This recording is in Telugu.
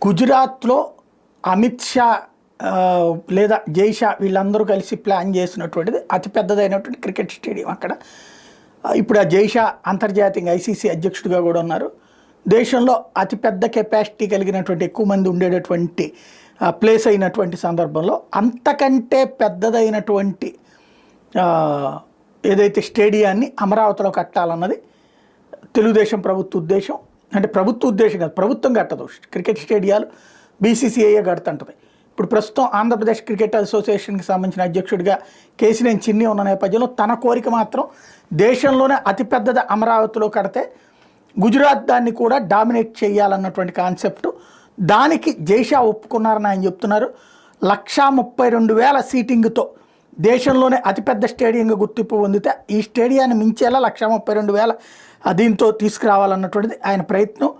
గుజరాత్లో అమిత్ షా లేదా జైషా వీళ్ళందరూ కలిసి ప్లాన్ చేసినటువంటిది అతిపెద్దదైనటువంటి క్రికెట్ స్టేడియం అక్కడ. ఇప్పుడు ఆ జైషా అంతర్జాతీయంగా ఐసీసీ అధ్యక్షుడిగా కూడా ఉన్నారు. దేశంలో అతిపెద్ద కెపాసిటీ కలిగినటువంటి ఎక్కువ మంది ఉండేటటువంటి ప్లేస్ అయినటువంటి సందర్భంలో అంతకంటే పెద్దదైనటువంటి ఏదైతే స్టేడియాన్ని అమరావతిలో కట్టాలన్నది తెలుగుదేశం ప్రభుత్వ ఉద్దేశం. అంటే ప్రభుత్వ ఉద్దేశం కాదు, ప్రభుత్వం కట్టదు. Cricket స్టేడియాలు BCCI కడుతుంటుంది. ఇప్పుడు ప్రస్తుతం ఆంధ్రప్రదేశ్ క్రికెట్ అసోసియేషన్కి సంబంధించిన అధ్యక్షుడిగా కేసినేని చిన్ని ఉన్న నేపథ్యంలో తన కోరిక మాత్రం దేశంలోనే అతిపెద్దది అమరావతిలో కడితే గుజరాత్ దాన్ని కూడా డామినేట్ చేయాలన్నటువంటి కాన్సెప్ట్. దానికి జైషా ఒప్పుకున్నారని ఆయన చెప్తున్నారు. 132,000 సీటింగ్తో దేశంలోనే అతిపెద్ద స్టేడియంగా గుర్తింపు పొందితే ఈ స్టేడియాన్ని మించేలా 132,000 దీంతో తీసుకురావాలన్నటువంటిది ఆయన ప్రయత్నం.